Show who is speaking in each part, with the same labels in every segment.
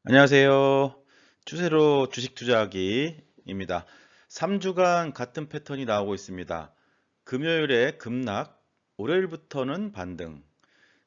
Speaker 1: 안녕하세요. 추세로 주식 투자하기입니다. 3주간 같은 패턴이 나오고 있습니다. 금요일에 급락, 월요일부터는 반등.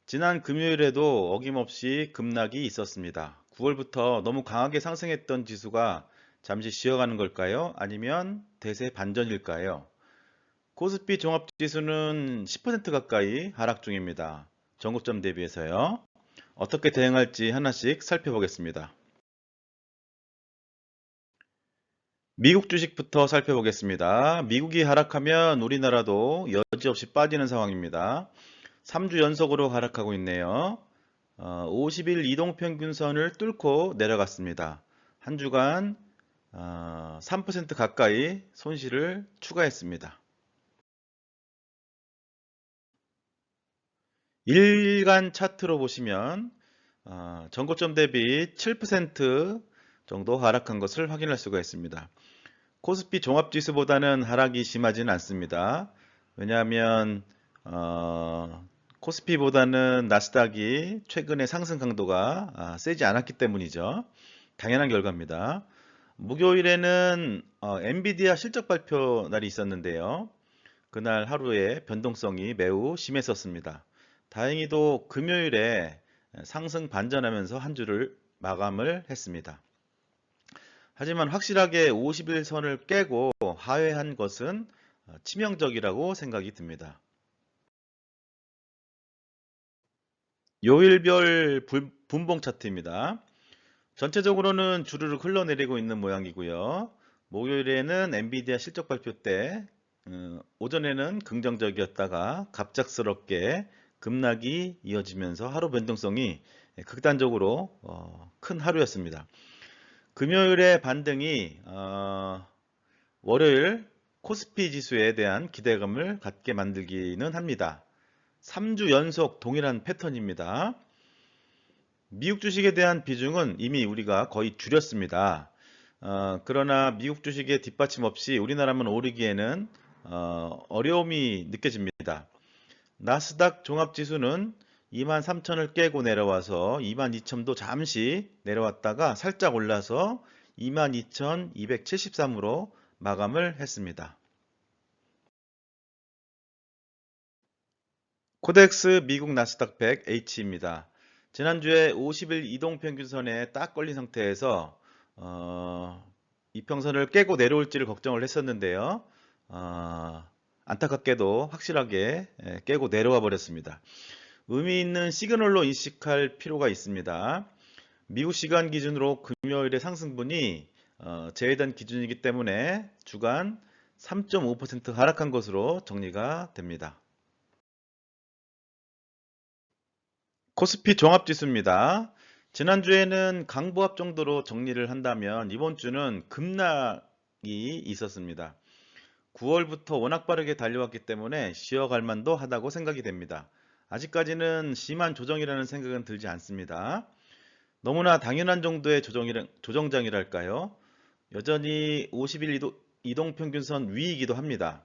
Speaker 1: 지난 금요일에도 어김없이 급락이 있었습니다. 9월부터 너무 강하게 상승했던 지수가 잠시 쉬어가는 걸까요? 아니면 대세 반전일까요? 코스피 종합지수는 10% 가까이 하락 중입니다. 전고점 대비해서요. 어떻게 대응할지 하나씩 살펴보겠습니다. 미국 주식부터 살펴보겠습니다. 미국이 하락하면 우리나라도 여지없이 빠지는 상황입니다. 3주 연속으로 하락하고 있네요. 50일 이동평균선을 뚫고 내려갔습니다. 한 주간 3% 가까이 손실을 추가했습니다. 일간 차트로 보시면 전고점 대비 7% 정도 하락한 것을 확인할 수가 있습니다. 코스피 종합지수보다는 하락이 심하지는 않습니다. 왜냐하면 코스피보다는 나스닥이 최근에 상승 강도가 세지 않았기 때문이죠. 당연한 결과입니다. 목요일에는 엔비디아 실적 발표 날이 있었는데요. 그날 하루에 변동성이 매우 심했었습니다. 다행히도 금요일에 상승 반전하면서 한 주를 마감을 했습니다. 하지만 확실하게 50일선을 깨고 하회한 것은 치명적이라고 생각이 듭니다. 요일별 분봉 차트입니다. 전체적으로는 주르륵 흘러내리고 있는 모양이고요. 목요일에는 엔비디아 실적 발표 때 오전에는 긍정적이었다가 갑작스럽게 급락이 이어지면서 하루 변동성이 극단적으로 큰 하루였습니다. 금요일의 반등이 월요일 코스피 지수에 대한 기대감을 갖게 만들기는 합니다. 3주 연속 동일한 패턴입니다. 미국 주식에 대한 비중은 이미 우리가 거의 줄였습니다. 그러나 미국 주식의 뒷받침 없이 우리나라만 오르기에는 어려움이 느껴집니다. 나스닥 종합지수는 23,000을 깨고 내려와서 22,000도 잠시 내려왔다가 살짝 올라서 22,273으로 마감을 했습니다. 코덱스 미국 나스닥 100 H입니다. 지난주에 50일 이동평균선에 딱 걸린 상태에서 이평선을 깨고 내려올지를 걱정을 했었는데요. 안타깝게도 확실하게 깨고 내려와 버렸습니다. 의미 있는 시그널로 인식할 필요가 있습니다. 미국 시간 기준으로 금요일의 상승분이 제외된 기준이기 때문에 주간 3.5% 하락한 것으로 정리가 됩니다. 코스피 종합지수입니다. 지난주에는 강보합 정도로 정리를 한다면 이번 주는 급락이 있었습니다. 9월부터 워낙 빠르게 달려왔기 때문에 쉬어갈 만도 하다고 생각이 됩니다. 아직까지는 심한 조정이라는 생각은 들지 않습니다. 너무나 당연한 정도의 조정장이랄까요? 여전히 50일 이동평균선 위이기도 합니다.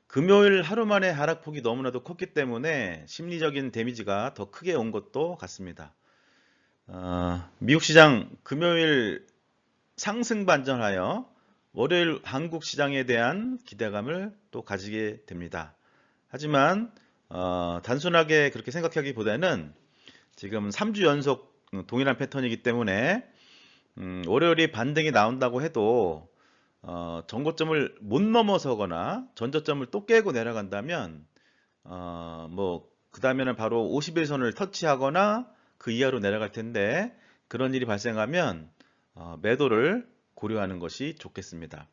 Speaker 1: 금요일 하루 만에 하락폭이 너무나도 컸기 때문에 심리적인 데미지가 더 크게 온 것도 같습니다. 미국 시장 금요일 상승 반전하여 월요일 한국 시장에 대한 기대감을 또 가지게 됩니다. 하지만 단순하게 그렇게 생각하기보다는 지금 3주 연속 동일한 패턴이기 때문에 월요일이 반등이 나온다고 해도 전고점을 못 넘어서거나 전저점을 또 깨고 내려간다면 뭐 그 다음에는 바로 50일선을 터치하거나 그 이하로 내려갈 텐데 그런 일이 발생하면 매도를 고려하는 것이 좋겠습니다.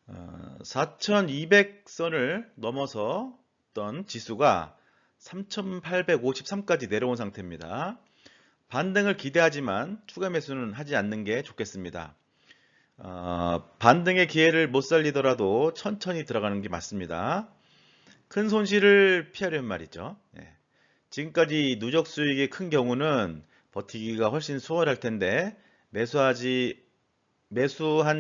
Speaker 1: 4200선을 넘어섰던 지수가 3853까지 내려온 상태입니다. 반등을 기대하지만 추가 매수는 하지 않는 게 좋겠습니다. 반등의 기회를 못 살리더라도 천천히 들어가는 게 맞습니다. 큰 손실을 피하려면 말이죠. 예. 지금까지 누적 수익이 큰 경우는 버티기가 훨씬 수월할 텐데 매수한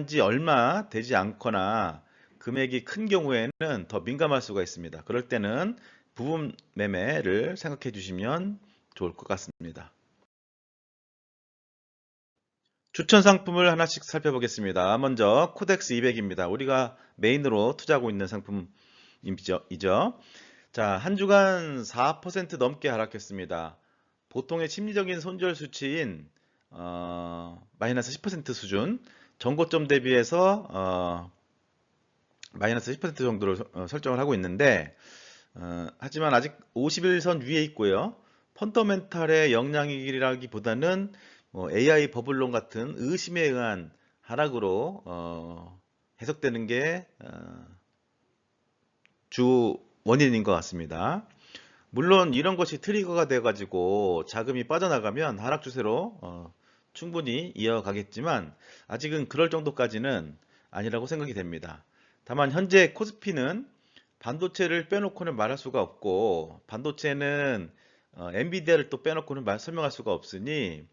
Speaker 1: 지 얼마 되지 않거나 금액이 큰 경우에는 더 민감할 수가 있습니다. 그럴 때는 부분 매매를 생각해 주시면 좋을 것 같습니다. 추천 상품을 하나씩 살펴보겠습니다. 먼저 코덱스 200입니다. 우리가 메인으로 투자하고 있는 상품이죠. 자, 한 주간 4% 넘게 하락했습니다. 보통의 심리적인 손절 수치인 마이너스 10% 수준, 전고점 대비해서 마이너스 10% 정도를 설정을 하고 있는데 하지만 아직 50일선 위에 있고요. 펀더멘탈의 영향이라기보다는 AI 버블론 같은 의심에 의한 하락으로 해석되는 게 주 원인인 것 같습니다. 물론 이런 것이 트리거가 돼가지고 자금이 빠져나가면 하락 추세로 충분히 이어가겠지만 아직은 그럴 정도까지는 아니라고 생각이 됩니다. 다만 현재 코스피는 반도체를 빼놓고는 말할 수가 없고 반도체는 엔비디아를 또 빼놓고는 설명할 수가 없으니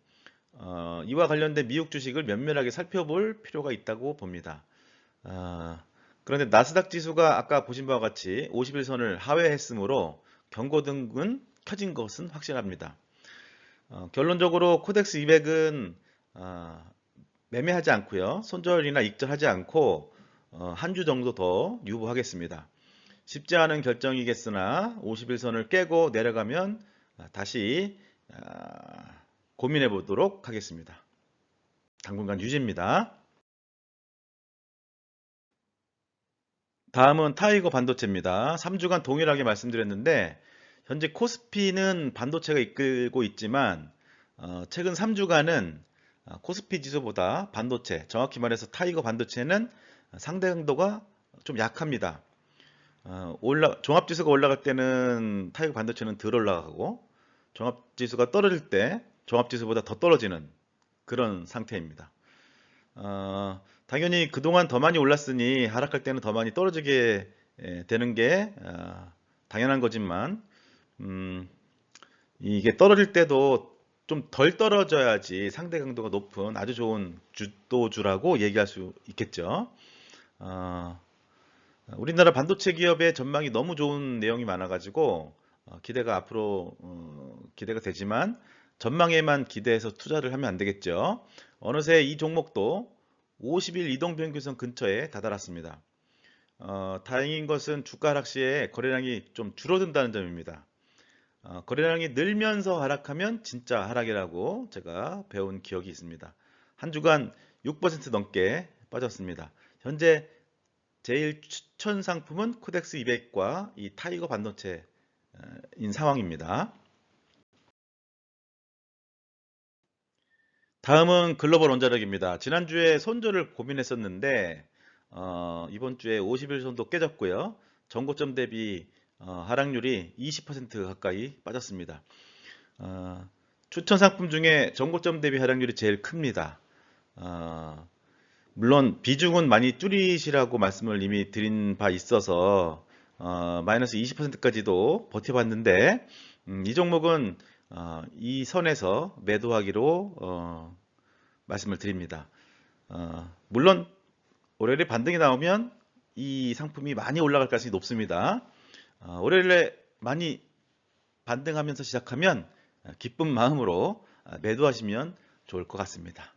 Speaker 1: 이와 관련된 미국 주식을 면밀하게 살펴볼 필요가 있다고 봅니다. 그런데 나스닥 지수가 아까 보신 바와 같이 50일선을 하회했으므로 경고등은 켜진 것은 확실합니다. 결론적으로 코덱스 200은 매매하지 않고요. 손절이나 익절하지 않고 한 주 정도 더 유보하겠습니다. 쉽지 않은 결정이겠으나 50일선을 깨고 내려가면 다시 고민해 보도록 하겠습니다. 당분간 유지입니다. 다음은 타이거 반도체입니다. 3주간 동일하게 말씀드렸는데 현재 코스피는 반도체가 이끌고 있지만 최근 3주간은 코스피 지수보다 반도체, 정확히 말해서 타이거 반도체는 상대 강도가 좀 약합니다. 종합지수가 올라갈 때는 타이거 반도체는 덜 올라가고 종합지수가 떨어질 때 종합지수보다 더 떨어지는 그런 상태입니다. 당연히 그동안 더 많이 올랐으니 하락할 때는 더 많이 떨어지게 되는 게 당연한 거지만 이게 떨어질 때도 좀 덜 떨어져야지 상대 강도가 높은 아주 좋은 주도주라고 얘기할 수 있겠죠. 우리나라 반도체 기업의 전망이 너무 좋은 내용이 많아가지고 기대가 앞으로 기대가 되지만 전망에만 기대해서 투자를 하면 안 되겠죠. 어느새 이 종목도 50일 이동평균선 근처에 다다랐습니다. 다행인 것은 주가 하락 시에 거래량이 좀 줄어든다는 점입니다. 거래량이 늘면서 하락하면 진짜 하락이라고 제가 배운 기억이 있습니다. 한 주간 6% 넘게 빠졌습니다. 현재 제일 추천 상품은 코덱스 200과 이 타이거 반도체인 상황입니다. 다음은 글로벌 원자력입니다. 지난주에 손절을 고민했었는데 이번 주에 50일 선도 깨졌고요. 전고점 대비 하락률이 20% 가까이 빠졌습니다. 추천 상품 중에 전고점 대비 하락률이 제일 큽니다. 물론 비중은 많이 줄이시라고 말씀을 이미 드린 바 있어서 마이너스 20%까지도 버텨봤는데 이 종목은 이 선에서 매도하기로 말씀을 드립니다. 물론 월요일에 반등이 나오면 이 상품이 많이 올라갈 가능성이 높습니다. 월요일에 많이 반등하면서 시작하면 기쁜 마음으로 매도하시면 좋을 것 같습니다.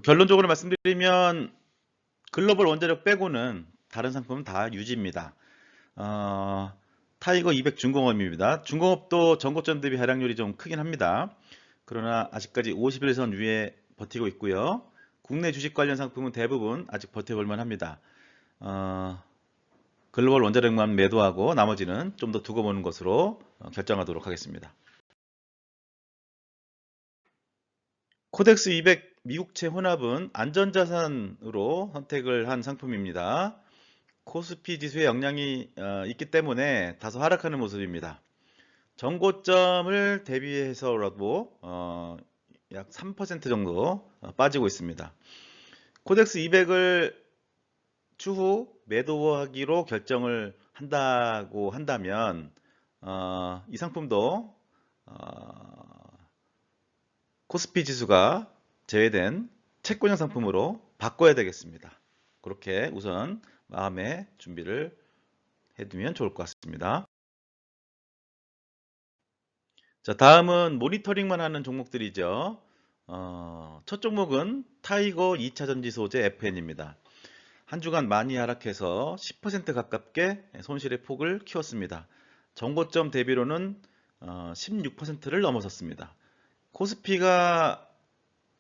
Speaker 1: 결론적으로 말씀드리면 글로벌 원자력 빼고는 다른 상품은 다 유지입니다. 타이거 200 중공업입니다. 중공업도 전고점 대비 하락률이 좀 크긴 합니다. 그러나 아직까지 51선 위에 버티고 있고요. 국내 주식 관련 상품은 대부분 아직 버텨볼만 합니다. 글로벌 원자력만 매도하고 나머지는 좀 더 두고 보는 것으로 결정하도록 하겠습니다. 코덱스 200 미국채 혼합은 안전자산으로 선택을 한 상품입니다. 코스피 지수에 영향이 있기 때문에 다소 하락하는 모습입니다. 전고점을 대비해서라도 약 3% 정도 빠지고 있습니다. 코덱스 200을 추후 매도하기로 결정을 한다고 한다면 이 상품도 코스피 지수가 제외된 채권형 상품으로 바꿔야 되겠습니다. 그렇게 우선 마음의 준비를 해두면 좋을 것 같습니다. 자, 다음은 모니터링만 하는 종목들이죠. 첫 종목은 타이거 2차 전지 소재 FN입니다. 한 주간 많이 하락해서 10% 가깝게 손실의 폭을 키웠습니다. 정고점 대비로는 16%를 넘어섰습니다. 코스피가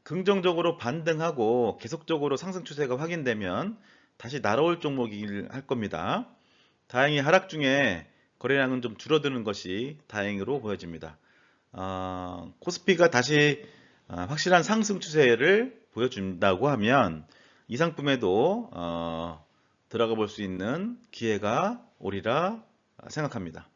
Speaker 1: 긍정적으로 반등하고 계속적으로 상승 추세가 확인되면 다시 날아올 종목일 할 겁니다. 다행히 하락 중에 거래량은 좀 줄어드는 것이 다행으로 보여집니다. 코스피가 다시 확실한 상승 추세를 보여준다고 하면 이 상품에도 들어가 볼 수 있는 기회가 오리라 생각합니다.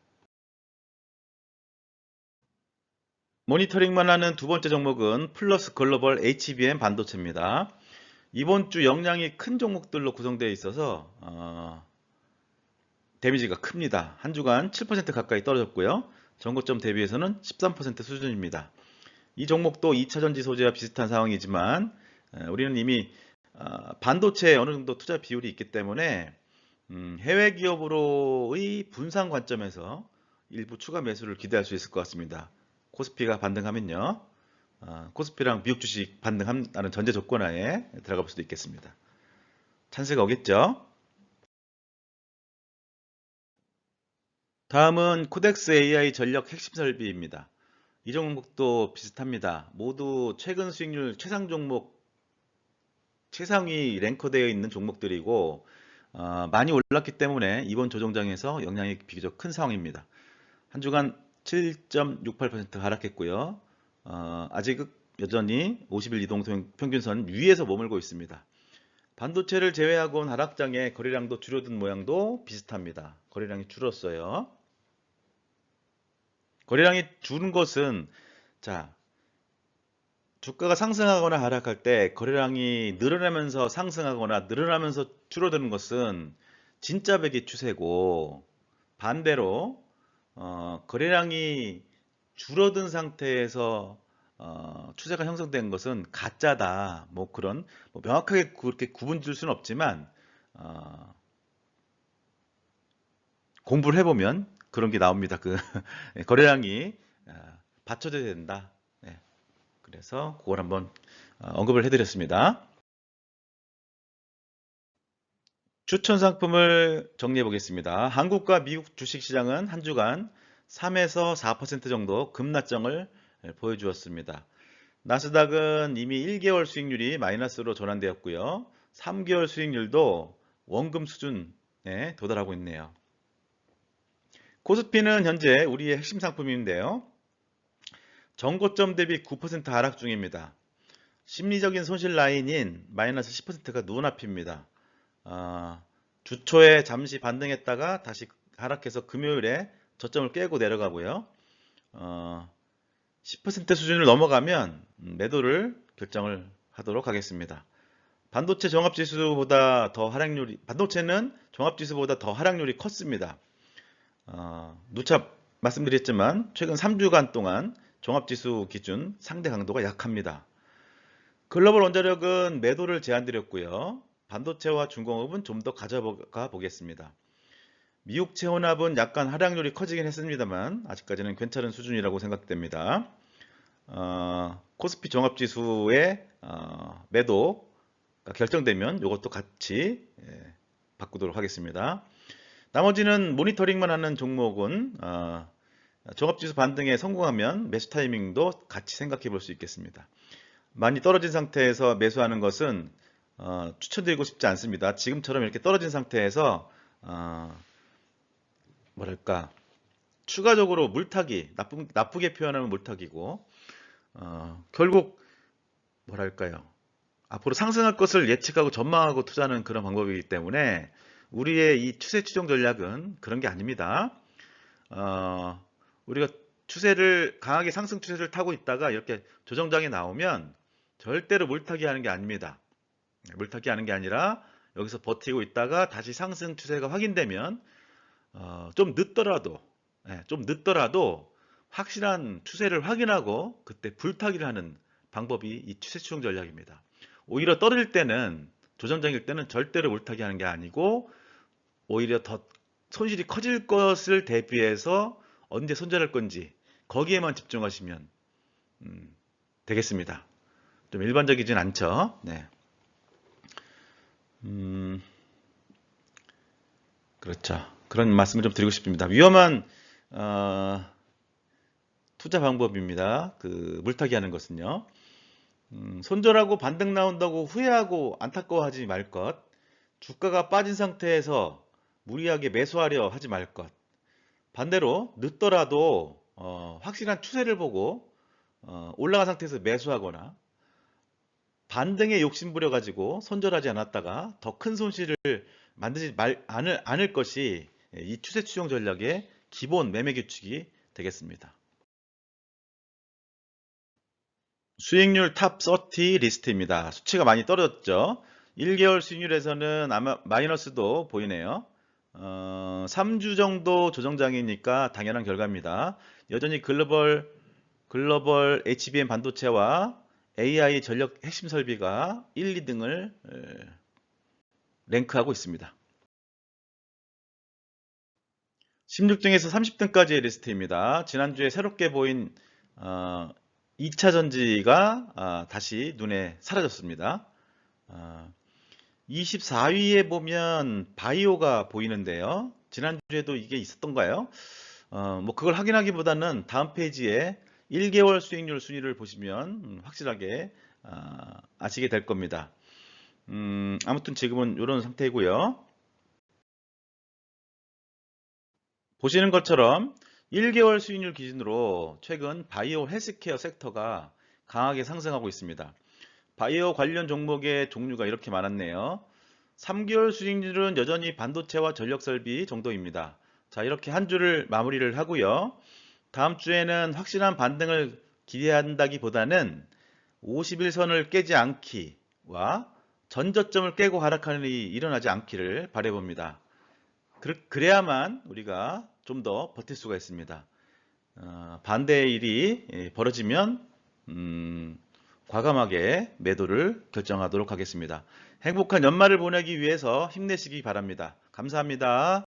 Speaker 1: 모니터링만 하는 두 번째 종목은 플러스 글로벌 HBM 반도체입니다. 이번 주 영향이 큰 종목들로 구성되어 있어서 데미지가 큽니다. 한 주간 7% 가까이 떨어졌고요. 전고점 대비해서는 13% 수준입니다. 이 종목도 2차전지 소재와 비슷한 상황이지만 우리는 이미 반도체에 어느 정도 투자 비율이 있기 때문에 해외 기업으로의 분산 관점에서 일부 추가 매수를 기대할 수 있을 것 같습니다. 코스피가 반등하면요. 코스피랑 미국 주식 반등한다는 전제 조건 하에 들어가 볼 수도 있겠습니다. 찬스가 오겠죠? 다음은 코덱스 AI 전력 핵심 설비입니다. 이 종목도 비슷합니다. 모두 최근 수익률 최상 종목, 최상위 랭커되어 있는 종목들이고 많이 올랐기 때문에 이번 조정장에서 영향이 비교적 큰 상황입니다. 한 주간 7.68% 하락했고요. 아직 여전히 50일 이동 평균선 위에서 머물고 있습니다. 반도체를 제외하고는 하락장에 거래량도 줄어든 모양도 비슷합니다. 거래량이 줄었어요. 거래량이 줄은 것은 자, 주가가 상승하거나 하락할 때 거래량이 늘어나면서 상승하거나 늘어나면서 줄어드는 것은 진짜 배기 추세고 반대로 거래량이 줄어든 상태에서 추세가 형성된 것은 가짜다. 뭐 그런 뭐 명확하게 그렇게 구분 줄 수는 없지만 공부를 해보면 그런 게 나옵니다. 그 거래량이 받쳐져야 된다. 네, 그래서 그걸 한번 언급을 해드렸습니다. 추천 상품을 정리해 보겠습니다. 한국과 미국 주식시장은 한 주간 3에서 4% 정도 급락장을 보여주었습니다. 나스닥은 이미 1개월 수익률이 마이너스로 전환되었고요. 3개월 수익률도 원금 수준에 도달하고 있네요. 코스피는 현재 우리의 핵심 상품인데요. 전고점 대비 9% 하락 중입니다. 심리적인 손실 라인인 마이너스 10%가 눈앞입니다. 주초에 잠시 반등했다가 다시 하락해서 금요일에 저점을 깨고 내려가고요. 10% 수준을 넘어가면 매도를 결정을 하도록 하겠습니다. 반도체는 종합지수보다 더 하락률이 컸습니다. 누차 말씀드렸지만 최근 3주간 동안 종합지수 기준 상대 강도가 약합니다. 글로벌 원자력은 매도를 제한드렸고요. 반도체와 중공업은 좀 더 가져가 보겠습니다. 미국 체혼합은 약간 하락률이 커지긴 했습니다만 아직까지는 괜찮은 수준이라고 생각됩니다. 코스피 종합지수의 매도가 결정되면 이것도 같이 바꾸도록 하겠습니다. 나머지는 모니터링만 하는 종목은 종합지수 반등에 성공하면 매수 타이밍도 같이 생각해 볼 수 있겠습니다. 많이 떨어진 상태에서 매수하는 것은 추천드리고 싶지 않습니다. 지금처럼 이렇게 떨어진 상태에서 뭐랄까 추가적으로 물타기, 나쁘게 표현하면 물타기고 결국 뭐랄까요 앞으로 상승할 것을 예측하고 전망하고 투자하는 그런 방법이기 때문에 우리의 이 추세 추종 전략은 그런 게 아닙니다. 우리가 강하게 상승 추세를 타고 있다가 이렇게 조정장이 나오면 절대로 물타기 하는 게 아닙니다. 물타기 하는 게 아니라 여기서 버티고 있다가 다시 상승 추세가 확인되면 좀 늦더라도 확실한 추세를 확인하고 그때 불타기를 하는 방법이 이 추세 추종 전략입니다. 오히려 떨어질 때는 조정장일 때는 절대로 물타기 하는 게 아니고 오히려 더 손실이 커질 것을 대비해서 언제 손절할 건지 거기에만 집중하시면 되겠습니다. 좀 일반적이진 않죠. 네. 그렇죠. 그런 말씀을 좀 드리고 싶습니다. 위험한 투자 방법입니다. 그 물타기 하는 것은요. 손절하고 반등 나온다고 후회하고 안타까워하지 말 것. 주가가 빠진 상태에서 무리하게 매수하려 하지 말 것. 반대로 늦더라도 확실한 추세를 보고 올라간 상태에서 매수하거나 반등에 욕심부려 가지고 손절하지 않았다가 더 큰 손실을 만들지 않을 것이 이 추세 추종 전략의 기본 매매 규칙이 되겠습니다. 수익률 탑 30 리스트입니다. 수치가 많이 떨어졌죠. 1개월 수익률에서는 아마 마이너스도 보이네요. 3주 정도 조정장이니까 당연한 결과입니다. 여전히 글로벌 HBM 반도체와 AI 전력 핵심 설비가 1, 2등을 랭크하고 있습니다. 16등에서 30등까지의 리스트입니다. 지난주에 새롭게 보인 2차 전지가 다시 눈에 사라졌습니다. 24위에 보면 바이오가 보이는데요. 지난주에도 이게 있었던가요? 뭐 그걸 확인하기보다는 다음 페이지에 1개월 수익률 순위를 보시면 확실하게 아시게 될 겁니다. 아무튼 지금은 이런 상태이고요. 보시는 것처럼 1개월 수익률 기준으로 최근 바이오 헬스케어 섹터가 강하게 상승하고 있습니다. 바이오 관련 종목의 종류가 이렇게 많았네요. 3개월 수익률은 여전히 반도체와 전력설비 정도입니다. 자, 이렇게 한 주를 마무리를 하고요. 다음 주에는 확실한 반등을 기대한다기보다는 51선을 깨지 않기와 전저점을 깨고 하락하는 일이 일어나지 않기를 바라봅니다. 그래야만 우리가 좀 더 버틸 수가 있습니다. 반대의 일이 벌어지면 과감하게 매도를 결정하도록 하겠습니다. 행복한 연말을 보내기 위해서 힘내시기 바랍니다. 감사합니다.